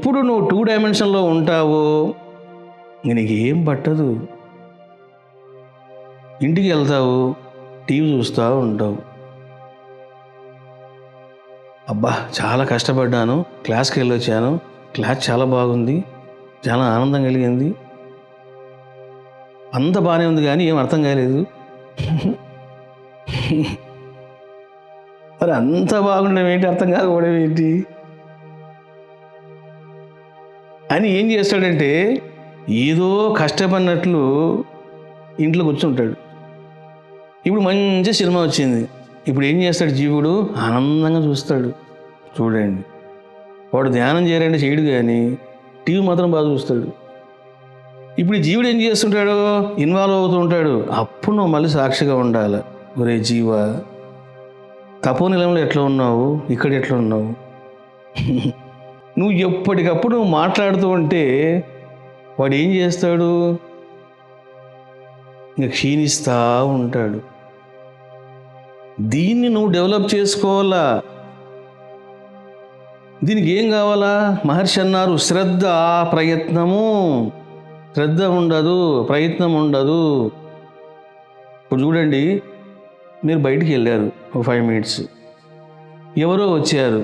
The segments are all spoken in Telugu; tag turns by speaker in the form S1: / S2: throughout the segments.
S1: ఎప్పుడు నువ్వు 2 డైమెన్షన్లో ఉంటావో నీకేం పట్టదు. ఇంటికి వెళ్తావు, టీవీ చూస్తూ ఉంటావు. అబ్బా చాలా కష్టపడ్డాను, క్లాస్కి వెళ్ళొచ్చాను, క్లాస్ చాలా బాగుంది, చాలా ఆనందం కలిగింది, అంత బాగానే ఉంది, కానీ ఏం అర్థం కాలేదు. మరి అంత బాగుండడం ఏంటి, అర్థం కాకపోవడం ఏంటి అని ఏం చేస్తాడంటే ఏదో కష్టపడినట్లు ఇంట్లో కూర్చుంటాడు. ఇప్పుడు మంచి సినిమా వచ్చింది, ఇప్పుడు ఏం చేస్తాడు జీవుడు, ఆనందంగా చూస్తాడు. చూడండి, వాడు ధ్యానం చేయాలంటే చేయడు, కానీ టీవీ మాత్రం బాగా చూస్తాడు. ఇప్పుడు ఈ జీవుడు ఏం చేస్తుంటాడు, ఇన్వాల్వ్ అవుతూ ఉంటాడు. అప్పుడు నువ్వు మళ్ళీ సాక్షిగా ఉండాలి. ఒరే జీవ, తపోనిలంలో ఎట్లా ఉన్నావు, ఇక్కడ ఎట్లా ఉన్నావు? నువ్వు ఎప్పటికప్పుడు నువ్వు మాట్లాడుతూ ఉంటే వాడు ఏం చేస్తాడు, ఇంకా క్షీణిస్తూ ఉంటాడు. దీన్ని నువ్వు డెవలప్ చేసుకోవాలా. దీనికి ఏం కావాలా? మహర్షి అన్నారు, శ్రద్ధ ప్రయత్నము. శ్రద్ధ ఉండదు, ప్రయత్నం ఉండదు. ఇప్పుడు చూడండి, మీరు బయటికి వెళ్ళారు ఒక 5 మినిట్స్, ఎవరో వచ్చారు,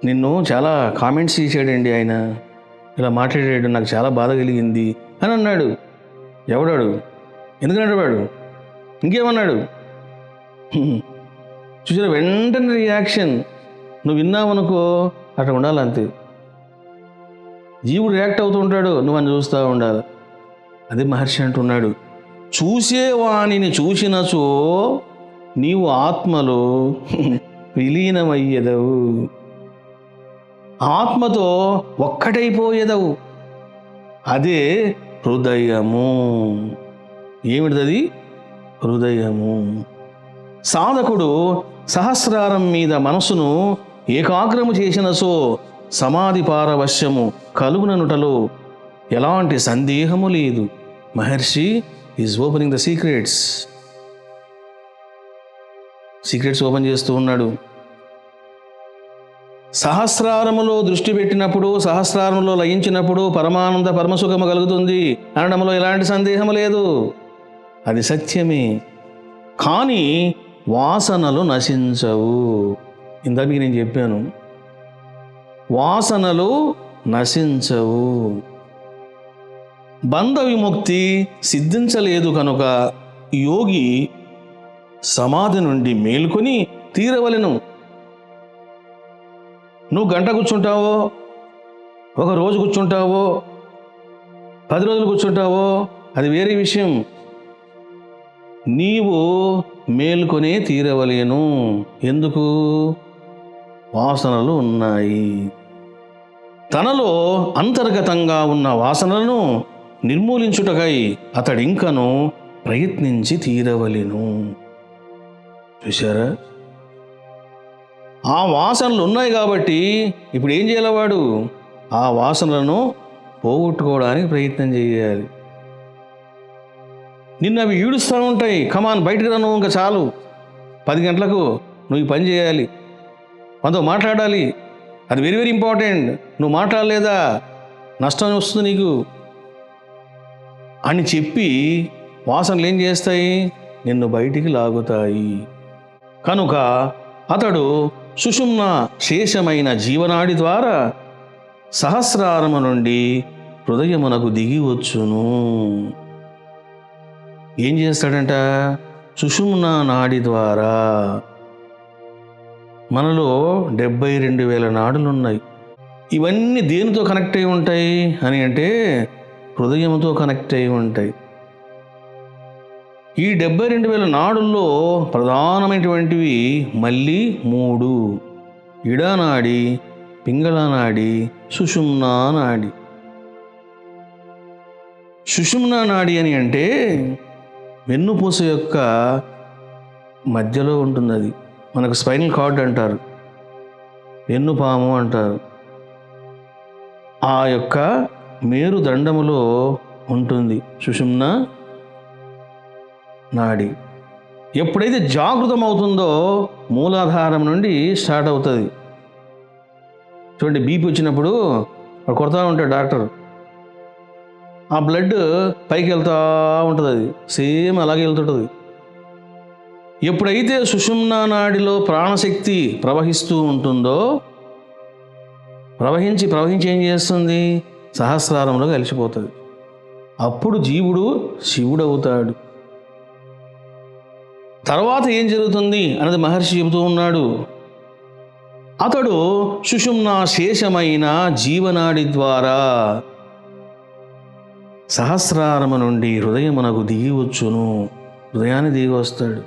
S1: నిన్ను చాలా కామెంట్స్ చేశాడండి, ఆయన ఇలా మాట్లాడాడు, నాకు చాలా బాధ కలిగింది అని అన్నాడు. ఎవడాడు, ఎందుకన్నాడు వాడు, ఇంకేమన్నాడు? చూసారా, వెంటనే రియాక్షన్. నువ్వు విన్నావనుకో అట్లా ఉండాలి, అంతే. జీవుడు రియాక్ట్ అవుతూ ఉంటాడు, నువ్వు అని చూస్తూ ఉండాలి. అదే మహర్షి అంటున్నాడు, చూసేవాణిని చూసినచో నీవు ఆత్మలో విలీనమయ్యేదవు, ఆత్మతో ఒక్కటైపోయేదవు. అదే హృదయము. ఏమిటిది? హృదయము. సాధకుడు సహస్రారం మీద మనసును ఏకాగ్రము చేసినసో సమాధి పారవశ్యము కలుగుననుటలో ఎలాంటి సందేహము లేదు. మహర్షి is opening the secrets open చేస్తూ ఉన్నాడు. సహస్రారములో దృష్టి పెట్టినప్పుడు, సహస్రారములో లయించినప్పుడు పరమానంద పరమసుఖము కలుగుతుంది అనడంలో ఎలాంటి సందేహం లేదు. అది సత్యమే. కానీ వాసనలు నశించవు. ఇందాక నేను చెప్పాను, వాసనలు నశించవు. బంధ విముక్తి సిద్ధించలేదు కనుక యోగి సమాధి నుండి మేల్కొని తీరవలెను. నువ్వు గంట కూర్చుంటావో, ఒక రోజు కూర్చుంటావో, 10 రోజులు కూర్చుంటావో, అది వేరే విషయం. నీవు మేల్కొనే తీరవలేను. ఎందుకు? వాసనలు ఉన్నాయి. తనలో అంతర్గతంగా ఉన్న వాసనలను నిర్మూలించుటకై అతడింకను ప్రయత్నించి తీరవలెను. చూశారా? ఆ వాసనలు ఉన్నాయి కాబట్టి ఇప్పుడు ఏం చేయాలి వాడు? ఆ వాసనలను పోగొట్టుకోవడానికి ప్రయత్నం చేయాలి. నిన్ను అవి ఈడుస్తూ ఉంటాయి, కమాన్ బయటకు రా, నువ్వు ఇంకా చాలు, 10 గంటలకు నువ్వు ఈ పని చేయాలి, మనతో మాట్లాడాలి, అది వెరీ వెరీ ఇంపార్టెంట్, నువ్వు మాట్లాడలేదా నష్టం వస్తుంది నీకు అని చెప్పి వాసనలు ఏం చేస్తాయి? నిన్ను బయటికి లాగుతాయి. కనుక అతడు సుషుమ్న శేషమైన జీవనాడి ద్వారా సహస్రారము నుండి హృదయమునకు దిగి వచ్చును. ఏం చేస్తాడంట? సుషుమ్న నాడి ద్వారా. మనలో 72,000 నాడులు ఉన్నాయి. ఇవన్నీ దేనితో కనెక్ట్ అయి ఉంటాయి అని అంటే హృదయంతో కనెక్ట్ అయి ఉంటాయి. ఈ 72,000 నాడుల్లో ప్రధానమైనటువంటివి మళ్ళీ 3: ఇడానాడి, పింగళనాడి, సుషుమ్నా నాడి. సుషుమ్నా నాడి అని అంటే వెన్నుపూస యొక్క మధ్యలో ఉంటుంది. అది మనకు స్పైనల్ కార్డ్ అంటారు, వెన్నుపాము అంటారు. ఆ యొక్క మేరుదండములో ఉంటుంది సుషుమ్నా నాడి. ఎప్పుడైతే జాగృతం అవుతుందో మూలాధారం నుండి స్టార్ట్ అవుతుంది. చూడండి, బీపీ వచ్చినప్పుడు వాడు కొడతా ఉంటాడు డాక్టర్. ఆ బ్లడ్ పైకి వెళ్తూ ఉంటుంది, అది సేమ్ అలాగే వెళ్తుంటుంది. ఎప్పుడైతే సుషుమ్నా నాడిలో ప్రాణశక్తి ప్రవహిస్తూ ఉంటుందో, ప్రవహించి ఏం చేస్తుంది, సహస్రారంలో కలిసిపోతుంది. అప్పుడు జీవుడు శివుడవుతాడు. తర్వాత ఏం జరుగుతుంది అన్నది మహర్షి చెబుతూ ఉన్నాడు. అతడు సుషుమ్నా శేషమైన జీవనాడి ద్వారా సహస్రారము నుండి హృదయమునకు దిగి వచ్చును, హృదయాన్ని దిగి వస్తాడు.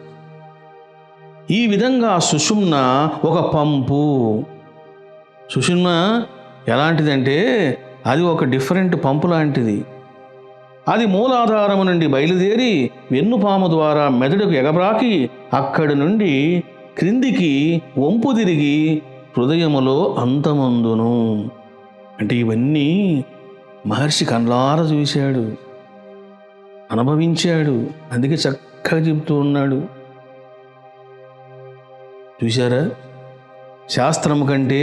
S1: ఈ విధంగా సుషుమ్న ఒక పంపు. సుషుమ్న ఎలాంటిదంటే అది ఒక డిఫరెంట్ పంపు లాంటిది. అది మూలాధారము నుండి బయలుదేరి వెన్నుపాము ద్వారా మెదడుకు ఎగబ్రాకి అక్కడి నుండి క్రిందికి వంపు తిరిగి హృదయములో అంతమందును. అంటే ఇవన్నీ మహర్షి కళ్ళారా చూశాడు, అనుభవించాడు. అందుకే చక్కగా చెబుతూ ఉన్నాడు. చూశారా, శాస్త్రము కంటే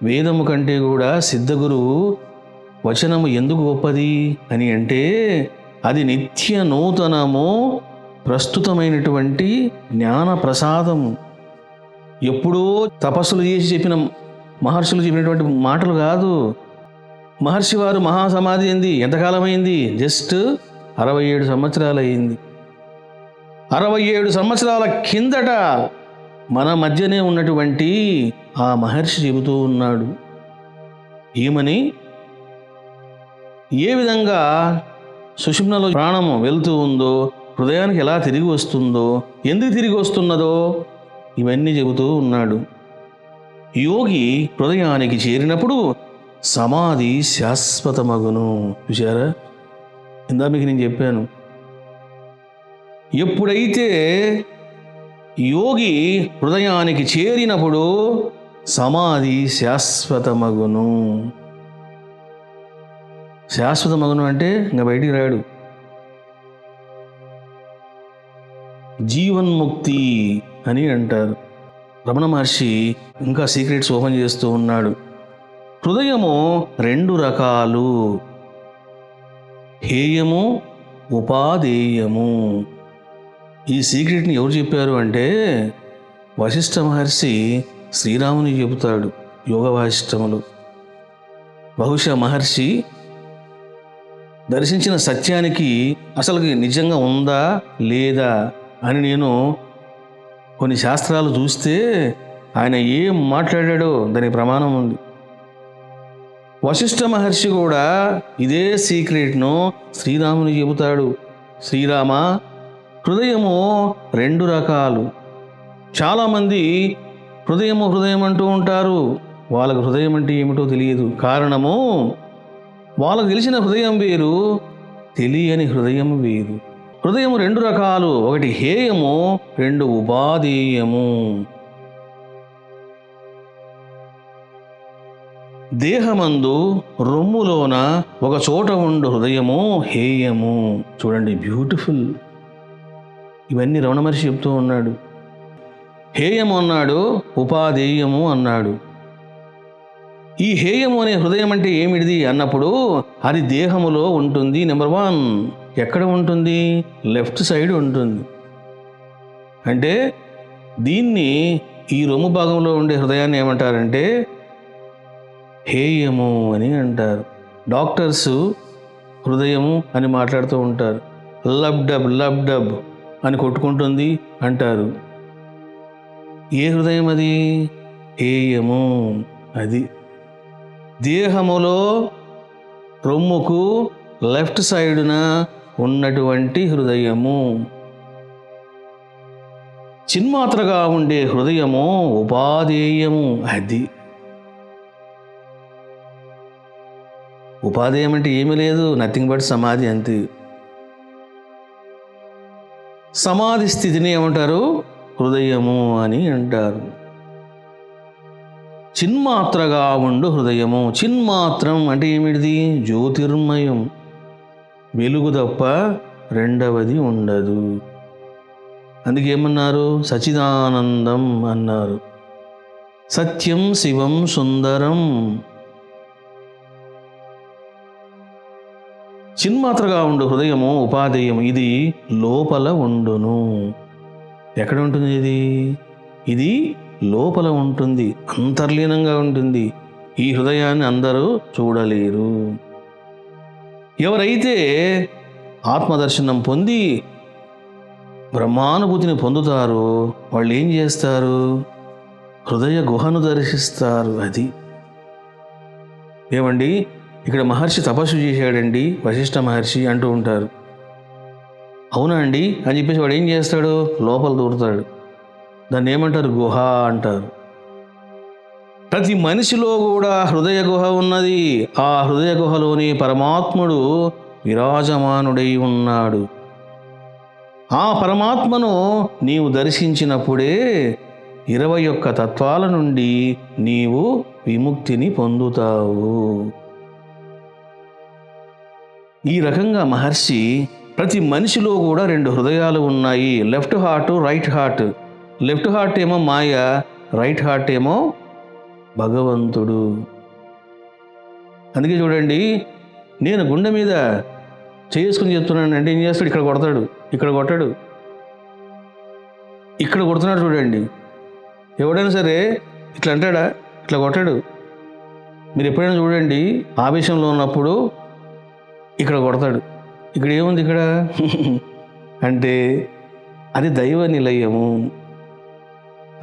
S1: వేదము కంటే కూడా సిద్ధగురువు వచనము ఎందుకు గొప్పది అని అంటే, అది నిత్య నూతనము ప్రస్తుతమైనటువంటి జ్ఞాన ప్రసాదము. ఎప్పుడో తపస్సులు చేసి చెప్పిన మహర్షులు చెప్పినటువంటి మాటలు కాదు. మహర్షి వారు మహాసమాధి అయింది ఎంతకాలమైంది? జస్ట్ 67 సంవత్సరాలు అయింది. 67 సంవత్సరాల కిందట మన మధ్యనే ఉన్నటువంటి ఆ మహర్షి చెబుతూ ఉన్నాడు. ఏమని? ఏ విధంగా సుషుమ్నలో ప్రాణము వెళ్తూ ఉందో, హృదయానికి ఎలా తిరిగి వస్తుందో, ఎందుకు తిరిగి వస్తున్నదో ఇవన్నీ చెబుతూ ఉన్నాడు. యోగి హృదయానికి చేరినప్పుడు సమాధి శాశ్వతమగును. చూశారా, ఇందా మీకు నేను చెప్పాను, ఎప్పుడైతే యోగి హృదయానికి చేరినప్పుడు సమాధి శాశ్వతమగును. శాశ్వతమగును అంటే ఇంకా బయటికి రాడు. జీవన్ముక్తి అని అంటారు. రమణ మహర్షి ఇంకా సీక్రెట్స్ ఓపెన్ చేస్తూ ఉన్నాడు. హృదయము 2 రకాలు, హేయము, ఉపాదేయము. ఈ సీక్రెట్ని ఎవరు చెప్పారు అంటే వశిష్ఠ మహర్షి శ్రీరాముని చెబుతాడు యోగ వాసిష్టములు. బహుశా మహర్షి దర్శించిన సత్యానికి అసలు నిజంగా ఉందా లేదా అని నేను కొన్ని శాస్త్రాలు చూస్తే ఆయన ఏం మాట్లాడాడో దానికి ప్రమాణం ఉంది. వశిష్ఠ మహర్షి కూడా ఇదే సీక్రెట్ను శ్రీరాముని చెబుతాడు. శ్రీరామ, హృదయము 2 రకాలు. చాలామంది హృదయం అంటూ ఉంటారు. వాళ్ళకు హృదయం అంటే ఏమిటో తెలియదు. కారణము, వాళ్ళకు తెలిసిన హృదయం వేరు, తెలియని హృదయం వేరు. హృదయం 2 రకాలు, ఒకటి హేయము, 2 ఉపాదేయము. దేహమందు రొమ్ములోన ఒక చోట ఉండు హృదయము హేయము. చూడండి, బ్యూటిఫుల్. ఇవన్నీ రమణ మహర్షి చెప్తూ ఉన్నాడు. హేయము అన్నాడు, ఉపాదేయము అన్నాడు. ఈ హేయము అనే హృదయం అంటే ఏమిటిది అన్నప్పుడు అది దేహములో ఉంటుంది. నెంబర్ 1 ఎక్కడ ఉంటుంది? లెఫ్ట్ సైడ్ ఉంటుంది. అంటే దీన్ని, ఈ రొమ్ము భాగంలో ఉండే హృదయాన్ని ఏమంటారంటే హేయము అని అంటారు. డాక్టర్స్ హృదయము అని మాట్లాడుతూ ఉంటారు. లబ్ డబ్ అని కొట్టుకుంటుంది అంటారు. ఏ హృదయం అది? హేయము. అది దేహములో రొమ్ముకు లెఫ్ట్ సైడున ఉన్నటువంటి హృదయము. చిన్మాత్రగా ఉండే హృదయము ఉపాదేయము. అది ఉపాదేయం అంటే ఏమీ లేదు, నథింగ్ బట్ సమాధి, అంతే. సమాధి స్థితిని ఏమంటారు? హృదయము అని అంటారు. చిన్మాత్రగా ఉండు హృదయము. చిన్మాత్రం అంటే ఏమిటిది? జ్యోతిర్మయం, వెలుగు తప్ప రెండవది ఉండదు. అందుకేమన్నారు? సచిదానందం అన్నారు. సత్యం శివం సుందరం. చిన్మాత్రగా ఉండు హృదయము ఉపాధేయము, ఇది లోపల ఉండును. ఎక్కడ ఉంటుంది ఇది లోపల ఉంటుంది, అంతర్లీనంగా ఉంటుంది. ఈ హృదయాన్ని అందరూ చూడలేరు. ఎవరైతే ఆత్మదర్శనం పొంది బ్రహ్మానుభూతిని పొందుతారో వాళ్ళు ఏం చేస్తారు? హృదయ గుహను దర్శిస్తారు. అది ఏమండి, ఇక్కడ మహర్షి తపస్సు చేశాడండి, వశిష్ఠ మహర్షి అంటూ ఉంటారు. అవునా అండి అని చెప్పేసి వాడు ఏం చేస్తాడు? లోపల దూరుతాడు. దాన్ని ఏమంటారు? గుహ అంటారు. ప్రతి మనిషిలో కూడా హృదయ గుహ ఉన్నది. ఆ హృదయ గుహలోని పరమాత్ముడు విరాజమానుడై ఉన్నాడు. ఆ పరమాత్మను నీవు దర్శించినప్పుడే 21 తత్వాల నుండి నీవు విముక్తిని పొందుతావు. ఈ రకంగా మహర్షి ప్రతి మనిషిలో కూడా 2 హృదయాలు ఉన్నాయి. Left heart, right heart. Left heart ఏమో మాయ, రైట్ హార్ట్ ఏమో భగవంతుడు. అందుకే చూడండి, నేను గుండె మీద చేసుకుని చెప్తున్నాను అంటే ఏం చేస్తాడు? ఇక్కడ కొడతాడు, ఇక్కడ కొట్టాడు, ఇక్కడ కొడుతున్నాడు. చూడండి, ఎవడైనా సరే ఇట్లా అంటాడా? ఇట్లా కొట్టాడు. మీరు ఎప్పుడైనా చూడండి, ఆవేశంలో ఉన్నప్పుడు ఇక్కడ కొడతాడు. ఇక్కడ ఏముంది? ఇక్కడ అంటే అది దైవ నిలయము,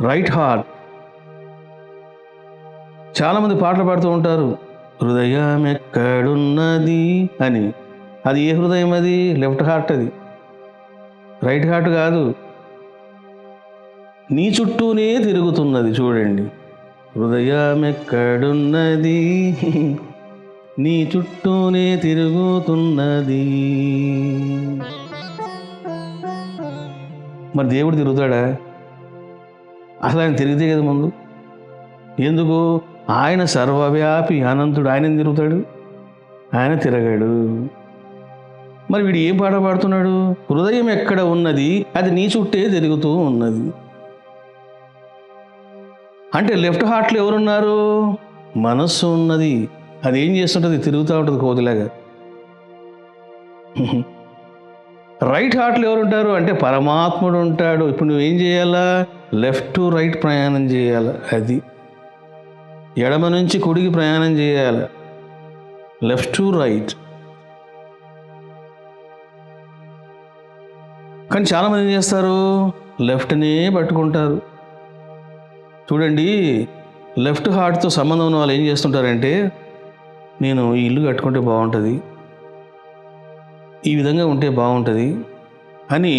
S1: రైట్ హార్ట్. చాలామంది పాటలు పాడుతూ ఉంటారు, హృదయం ఎక్కడున్నది అని. అది ఏ హృదయం? అది లెఫ్ట్ హార్ట్, అది రైట్ హార్ట్ కాదు. నీ చుట్టూనే తిరుగుతున్నది. చూడండి, హృదయం ఎక్కడున్నది, నీ చుట్టూనే తిరుగుతున్నది. మరి దేవుడు తిరుగుతాడా? అసలు ఆయన తిరిగితే కదా ముందు. ఎందుకు? ఆయన సర్వవ్యాపి, అనంతుడు. ఆయన తిరుగుతాడు, ఆయన తిరగాడు. మరి వీడు ఏం పాట పాడుతున్నాడు? హృదయం ఎక్కడ ఉన్నది, అది నీ చుట్టే తిరుగుతూ ఉన్నది. అంటే లెఫ్ట్ హార్ట్లో ఎవరున్నారు? మనస్సు ఉన్నది. అది ఏం చేస్తుంటుంది? తిరుగుతూ ఉంటుంది కోతిలాగా. రైట్ హార్ట్లో ఎవరుంటారు? అంటే పరమాత్ముడు ఉంటాడు. ఇప్పుడు నువ్వేం చేయాలా? లెఫ్ట్ టు రైట్ ప్రయాణం చేయాలి. అది ఎడమ నుంచి కుడికి ప్రయాణం చేయాలి, లెఫ్ట్ టు రైట్. కానీ చాలామంది ఏం చేస్తారు? లెఫ్ట్నే పట్టుకుంటారు. చూడండి, లెఫ్ట్ హార్ట్తో సంబంధం ఉన్న వాళ్ళు ఏం చేస్తుంటారంటే, నేను ఈ ఇల్లు కట్టుకుంటే బాగుంటుంది, ఈ విధంగా ఉంటే బాగుంటుంది అని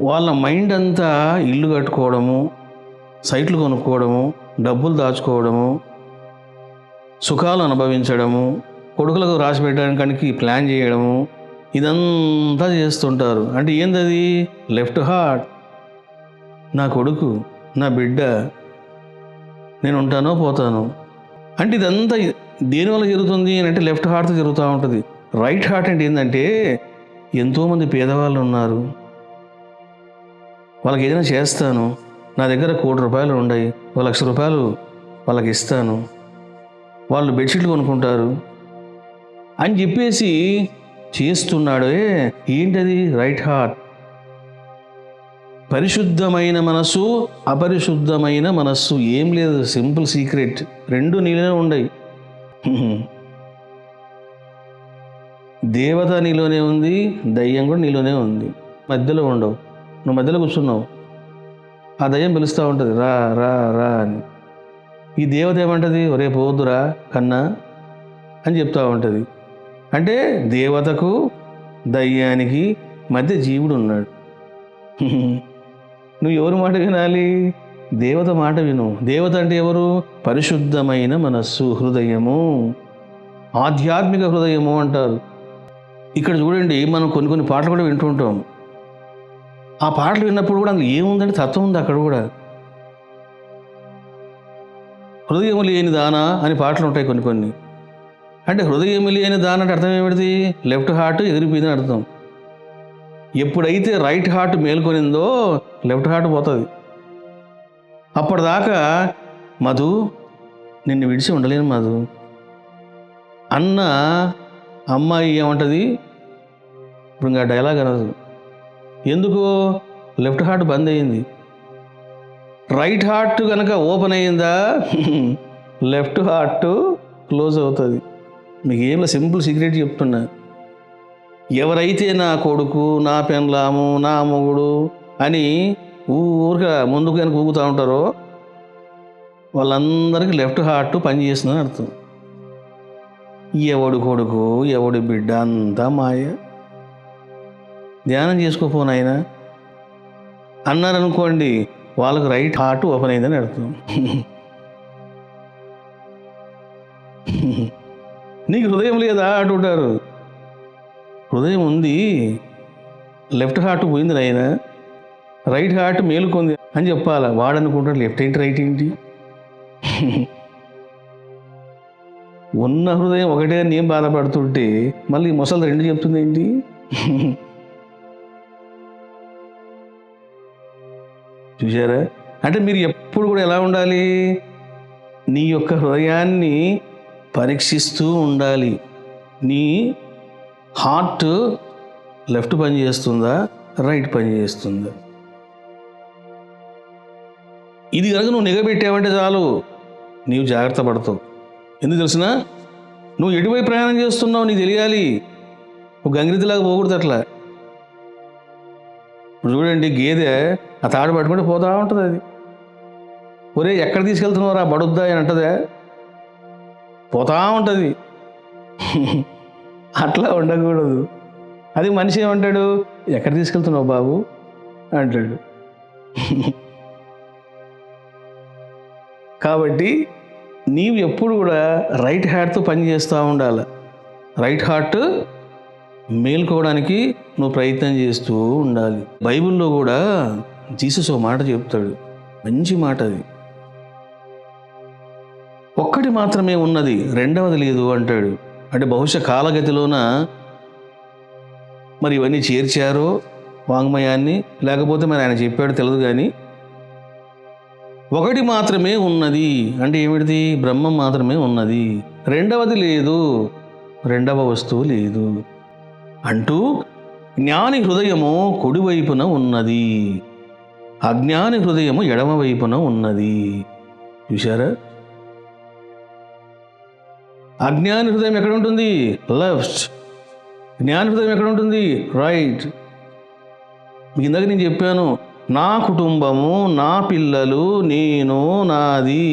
S1: వాళ్ళ మైండ్ అంతా ఇల్లు కట్టుకోవడము, సైట్లు కొనుక్కోవడము, డబ్బులు దాచుకోవడము, సుఖాలు అనుభవించడము, కొడుకులకు రాసి పెట్టడానికి ప్లాన్ చేయడము, ఇదంతా చేస్తుంటారు. అంటే ఏందది? Left heart. నా కొడుకు, నా బిడ్డ, నేను ఉంటానో పోతాను అంటే ఇదంతా దేనివల్ల జరుగుతుంది అని అంటే లెఫ్ట్ హార్ట్తో జరుగుతూ ఉంటుంది. రైట్ హార్ట్ అంటే ఏంటంటే, ఎంతోమంది పేదవాళ్ళు ఉన్నారు, వాళ్ళకి ఏదైనా చేస్తాను, నా దగ్గర ₹1,00,00,000 ఉన్నాయి, ₹1,00,000 వాళ్ళకి ఇస్తాను, వాళ్ళు బెడ్షీట్లు కొనుక్కుంటారు అని చెప్పేసి చేస్తున్నాడే. ఏంటది? Right heart. పరిశుద్ధమైన మనస్సు, అపరిశుద్ధమైన మనస్సు ఏం లేదు. Simple secret. 2 నీలోనే ఉన్నాయి. దేవత నీలోనే ఉంది, దయ్యం కూడా నీలోనే ఉంది. మధ్యలో ఉండవు. నువ్వు మధ్యలో కూర్చున్నావు, ఆ దయ్యం పిలుస్తూ ఉంటుంది, రా రా రా అని. ఈ దేవత ఏమంటుంది? ఒరే పోదురా కన్నా అని చెప్తూ ఉంటుంది. అంటే దేవతకు దయ్యానికి మధ్య జీవుడు ఉన్నాడు. నువ్వు ఎవరి మాట వినాలి? దేవత మాట విను. దేవత అంటే ఎవరు? పరిశుద్ధమైన మనస్సు, హృదయము, ఆధ్యాత్మిక హృదయము అంటారు. ఇక్కడ చూడండి, మనం కొన్ని పాటలు కూడా వింటూ ఉంటాం. ఆ పాటలు విన్నప్పుడు కూడా అందులో ఏముందంటే తత్వం ఉంది. అక్కడ కూడా హృదయము లేని దానా అని పాటలు ఉంటాయి కొన్ని. అంటే హృదయము లేని దాన అంటే అర్థం ఏమిటి? లెఫ్ట్ హార్ట్ ఎదిరిపోయిందని అర్థం. ఎప్పుడైతే రైట్ హార్ట్ మేల్కొనిందో లెఫ్ట్ హార్ట్ పోతుంది. అప్పటిదాకా మధు నిన్ను విడిచి ఉండలేను మధు అన్న అమ్మాయి ఏమంటుంది, ఇప్పుడు ఇంకా డైలాగ్ అనదు. ఎందుకు? లెఫ్ట్ హార్ట్ బంద్ అయ్యింది. రైట్ హార్ట్ కనుక ఓపెన్ అయ్యిందా లెఫ్ట్ హార్ట్ క్లోజ్ అవుతుంది. మీకు ఏంలో సింపుల్ సీక్రెట్ చెప్తున్నా. ఎవరైతే నా కొడుకు, నా పెండ్లాము, నా మొగుడు అని ఊరిగా ముందుకు కనుక ఊగుతూ ఉంటారో వాళ్ళందరికీ లెఫ్ట్ హార్ట్ పనిచేస్తుందని అర్థం. ఎవడు కొడుకు, ఎవడి బిడ్డ అంతా మాయ. ధ్యానం చేసుకోపోనాయన అన్నారనుకోండి, వాళ్ళకు రైట్ హార్ట్ ఓపెన్ అయిందని అర్థం. నీకు హృదయం లేదా అంటుంటారు. హృదయం ఉంది, లెఫ్ట్ హార్ట్ పోయింది నాయన, రైట్ హార్ట్ మేలుకుంది అని చెప్పాలా. వాడనుకుంటాడు లెఫ్ట్ ఏంటి రైట్ ఏంటి. ఉన్న హృదయం ఒకటే నేను బాధపడుతుంటే మళ్ళీ మొసలు రెండు చెప్తుంది ఏంటి. చూసారా? అంటే మీరు ఎప్పుడు కూడా ఎలా ఉండాలి? నీ యొక్క హృదయాన్ని పరీక్షిస్తూ ఉండాలి. నీ హార్ట్ లెఫ్ట్ పని చేస్తుందా, రైట్ పని చేస్తుందా? ఇది కనుక నువ్వు నిగబెట్టావంటే చాలు, నీవు జాగ్రత్త పడతావు. ఎందుకు తెలిసిన? నువ్వు ఎటువైపు ప్రయాణం చేస్తున్నావు నీకు తెలియాలి. నువ్వు గంగిరెద్దులాగా పోకూడదు అట్లా. ఇప్పుడు చూడండి, గేదె ఆ తాడు పట్టుకుంటే పోతా ఉంటుంది. అది ఒరే ఎక్కడ తీసుకెళ్తున్నావురా బడుద్దా అని అంటదే, పోతా ఉంటుంది. అట్లా ఉండకూడదు. అది మనిషి ఏమంటాడు, ఎక్కడ తీసుకెళ్తున్నావు బాబు అంటాడు. కాబట్టి నీవు ఎప్పుడు కూడా రైట్ హార్ట్తో పని చేస్తూ ఉండాలి. రైట్ హార్ట్ మేల్కోవడానికి నువ్వు ప్రయత్నం చేస్తూ ఉండాలి. బైబిల్లో కూడా జీసస్ ఒక మాట చెప్తాడు, మంచి మాట అది. ఒక్కటి మాత్రమే ఉన్నది, రెండవది లేదు అంటాడు. అంటే బహుశా కాలగతిలోన మరి ఇవన్నీ చేర్చారో వాంగ్మయాన్ని, లేకపోతే మరి ఆయన చెప్పాడు తెలియదు. కానీ ఒకటి మాత్రమే ఉన్నది అంటే ఏమిటిది? బ్రహ్మం మాత్రమే ఉన్నది, రెండవది లేదు, రెండవ వస్తువు లేదు అంటూ జ్ఞాని హృదయము కుడివైపున ఉన్నది, అజ్ఞాని హృదయము ఎడమ వైపున ఉన్నది. చూశారా? అజ్ఞాని హృదయం ఎక్కడ ఉంటుంది? లెఫ్ట్. జ్ఞాని హృదయం ఎక్కడ ఉంటుంది? రైట్. మీకు ఇందాక నేను చెప్పాను, నా కుటుంబము, నా పిల్లలు, నేను, నాది,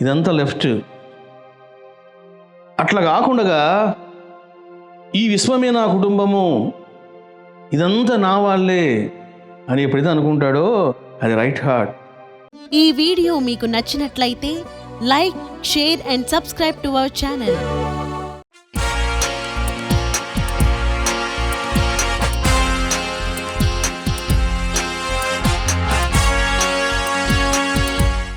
S1: ఇదంతా లెఫ్ట్. అట్లా కాకుండా ఈ విశ్వమే నా కుటుంబము, ఇదంతా నా వాళ్ళే అని ఎప్పుడైతే అనుకుంటాడో అది రైట్ హార్ట్.
S2: ఈ వీడియో మీకు నచ్చినట్లయితే like, share and subscribe to our channel.